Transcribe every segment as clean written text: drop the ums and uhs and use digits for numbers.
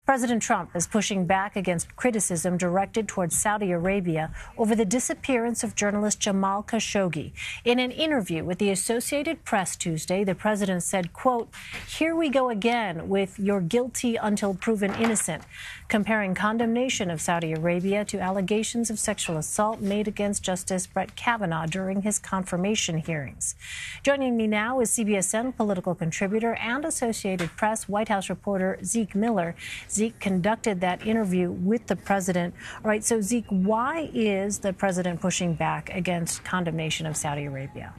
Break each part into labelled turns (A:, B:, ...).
A: President Trump is pushing back against criticism directed towards Saudi Arabia over the disappearance of journalist Jamal Khashoggi. In an interview with the Associated Press Tuesday, the president said, quote, "Here we go again with you're guilty until proven innocent," comparing condemnation of Saudi Arabia to allegations of sexual assault made against Justice Brett Kavanaugh during his confirmation hearings. Joining me now is CBSN political contributor and Associated Press White House reporter Zeke Miller. Zeke conducted that interview with the president. All right, so Zeke, why is the president pushing back against condemnation of Saudi Arabia?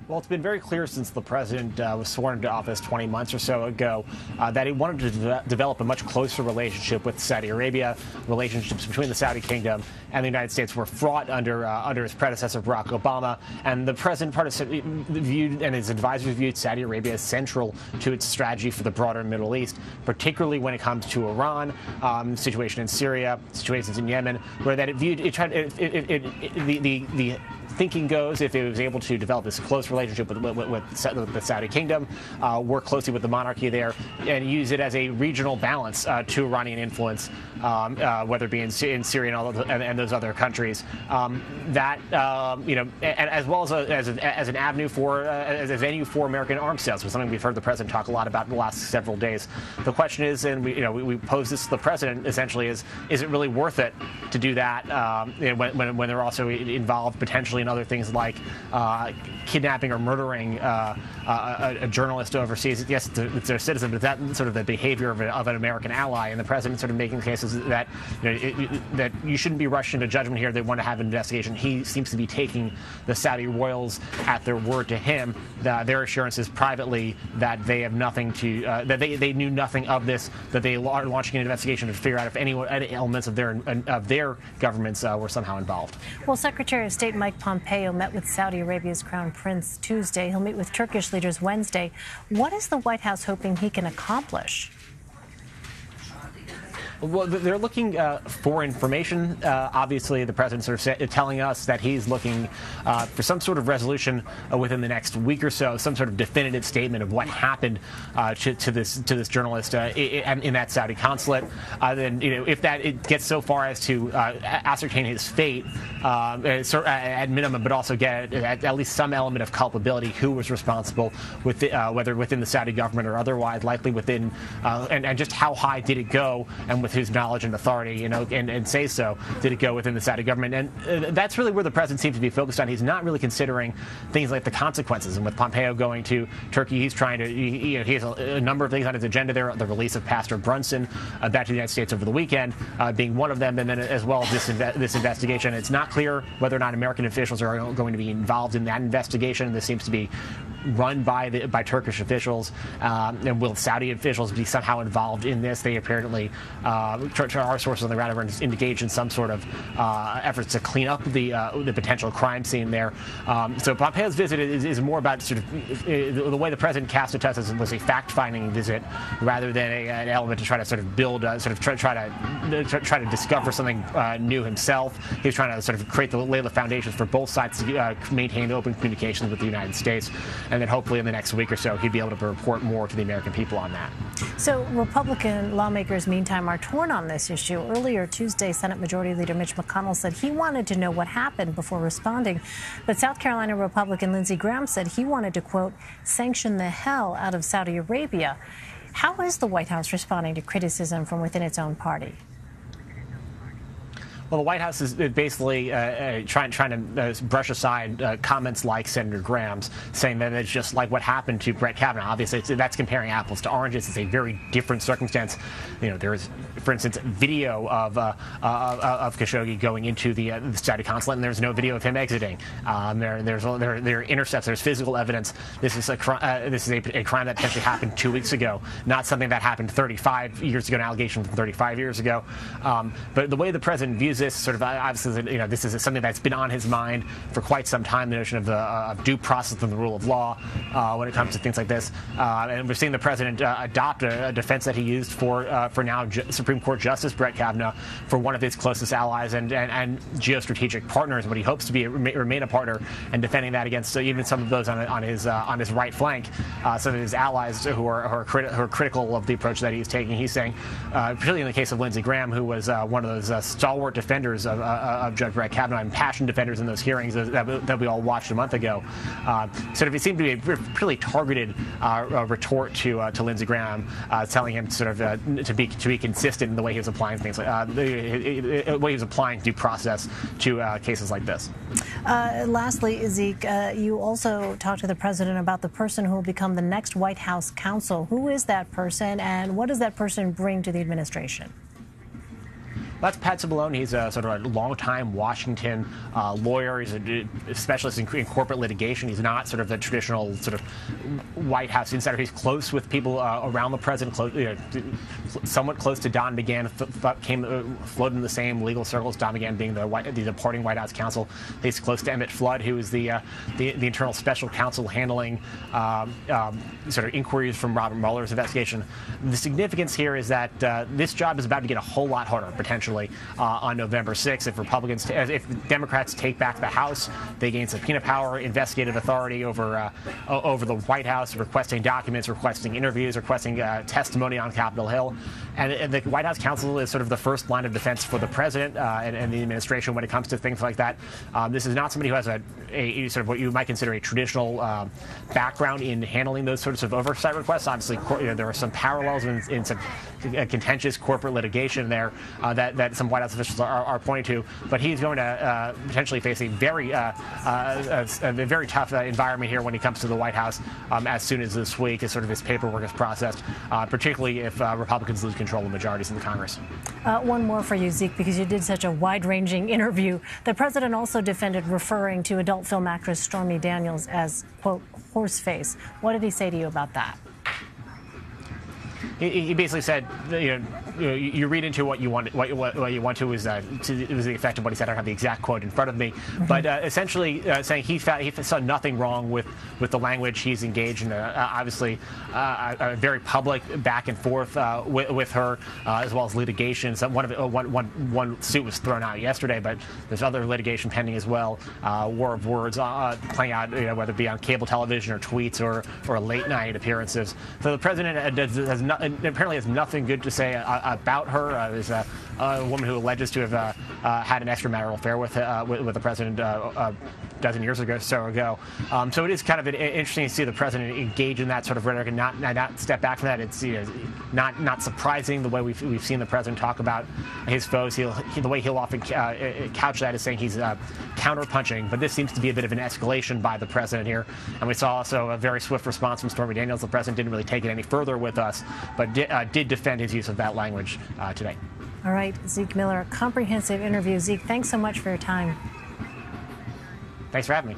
B: Well, it's been very clear since the president was sworn into office 20 months or so ago that he wanted to develop a much closer relationship with Saudi Arabia. Relationships between the Saudi kingdom and the United States were fraught under his predecessor, Barack Obama. And the president viewed, and his advisors viewed, Saudi Arabia as central to its strategy for the broader Middle East, particularly when it comes to Iran, situation in Syria, situations in Yemen, where that it viewed, the thinking goes, if it was able to develop this close relationship with the Saudi kingdom, work closely with the monarchy there, and use it as a regional balance to Iranian influence, whether it be in Syria and those other countries, and as well as an avenue for as a venue for American arms sales, was something we've heard the president talk a lot about in the last several days. The question is, and we pose this to the president essentially, is it really worth it to do that when they're also involved potentially in other things like kidnapping or murdering a journalist overseas? Yes, it's their citizen, but that's sort of the behavior of an American ally, and the president sort of making cases that that you shouldn't be rushed into judgment here. They want to have an investigation. He seems to be taking the Saudi royals at their word to him. Their assurances privately that they have nothing to that they knew nothing of this, that they are launching an investigation to figure out if any elements of their governments were somehow involved.
A: Well, Secretary of State Mike Pompeo met with Saudi Arabia's Crown Prince Tuesday. He'll meet with Turkish leaders Wednesday. What is the White House hoping he can accomplish?
B: Well, they're looking for information. Obviously, the president sort of telling us that he's looking for some sort of resolution within the next week or so, some sort of definitive statement of what happened to this journalist in that Saudi consulate. Then, if it gets so far as to ascertain his fate, at minimum, but also get at least some element of culpability, who was responsible, whether within the Saudi government or otherwise, likely within, and just how high did it go, and with whose knowledge and authority, and say so, did it go within the Saudi government? And that's really where the president seems to be focused on. He's not really considering things like the consequences. And with Pompeo going to Turkey, he's trying to, he has a number of things on his agenda there. The release of Pastor Brunson back to the United States over the weekend being one of them, and then as well as this investigation. It's not clear whether or not American officials are going to be involved in that investigation. This seems to be run by Turkish officials, and will Saudi officials be somehow involved in this? They apparently, to our sources on the ground, are engaged in some sort of efforts to clean up the potential crime scene there. So Pompeo's visit is more about sort of the way the president cast it to us was a fact-finding visit rather than an element to try to sort of build, try to discover something new himself. He was trying to sort of lay the foundations for both sides to maintain open communications with the United States. And then hopefully in the next week or so, he'd be able to report more to the American people on that.
A: So Republican lawmakers, meantime, are torn on this issue. Earlier Tuesday, Senate Majority Leader Mitch McConnell said he wanted to know what happened before responding. But South Carolina Republican Lindsey Graham said he wanted to, quote, sanction the hell out of Saudi Arabia. How is the White House responding to criticism from within its own party?
B: Well, the White House is basically trying to brush aside comments like Senator Graham's, saying that it's just like what happened to Brett Kavanaugh. Obviously, that's comparing apples to oranges. It's a very different circumstance. There is, for instance, video of Khashoggi going into the Saudi consulate, and there's no video of him exiting. There are intercepts. There's physical evidence. This is a crime that potentially happened 2 weeks ago, not something that happened 35 years ago, an allegation from 35 years ago. But the way the president views this sort of obviously, this is something that's been on his mind for quite some time. The notion of due process and the rule of law when it comes to things like this, and we're seeing the president adopt a defense that he used for now Supreme Court Justice Brett Kavanaugh, for one of his closest allies and geostrategic partners, but he hopes to remain a partner, and defending that against even some of those on his right flank, some of his allies who are critical of the approach that he's taking. He's saying, particularly in the case of Lindsey Graham, who was one of those stalwart defenders of Judge Brett Kavanaugh, and passionate defenders in those hearings that we all watched a month ago. Sort of, it seemed to be a really targeted retort to Lindsey Graham, telling him sort of to be consistent in the way he was applying things, the way he was applying due process to cases like this.
A: Lastly, Zeke, you also talked to the president about the person who will become the next White House counsel. Who is that person, and what does that person bring to the administration?
B: That's Pat Cipollone. He's a sort of a longtime Washington lawyer. He's a specialist in corporate litigation. He's not sort of the traditional sort of White House insider. He's close with people around the president, somewhat close to Don McGahn, floated in the same legal circles, Don McGahn being the departing White House counsel. He's close to Emmett Flood, who is the internal special counsel handling sort of inquiries from Robert Mueller's investigation. The significance here is that this job is about to get a whole lot harder, potentially, on November 6th. If Democrats take back the House, they gain subpoena power, investigative authority over the White House, requesting documents, requesting interviews, requesting testimony on Capitol Hill. And the White House counsel is sort of the first line of defense for the president and the administration when it comes to things like that. This is not somebody who has a sort of what you might consider a traditional background in handling those sorts of oversight requests. Obviously, there are some parallels in some contentious corporate litigation there that some White House officials are pointing to, but he's going to potentially face a very tough environment here when he comes to the White House as soon as this week, as sort of his paperwork is processed, particularly if Republicans lose control of majorities in the Congress.
A: One more for you, Zeke, because you did such a wide-ranging interview. The president also defended referring to adult film actress Stormy Daniels as, quote, horseface. What did he say to you about that?
B: He basically said, you read into what you want to. What you want to is it was the effect of what he said. I don't have the exact quote in front of me, but essentially saying he saw nothing wrong with the language he's engaged in. Obviously, a very public back and forth with her, as well as litigation. So one suit was thrown out yesterday, but there's other litigation pending as well. War of words playing out, whether it be on cable television or tweets or late night appearances. So the president apparently has nothing good to say about her. There's a woman who alleges to have had an extramarital affair with the president a dozen years ago. So it is kind of interesting to see the president engage in that sort of rhetoric and not step back from that. It's not surprising the way we've seen the president talk about his foes. The way he'll often couch that is saying he's counterpunching, but this seems to be a bit of an escalation by the president here. And we saw also a very swift response from Stormy Daniels. The president didn't really take it any further with us, but did defend his use of that language today.
A: All right, Zeke Miller, comprehensive interview. Zeke, thanks so much for your time.
B: Thanks for having me.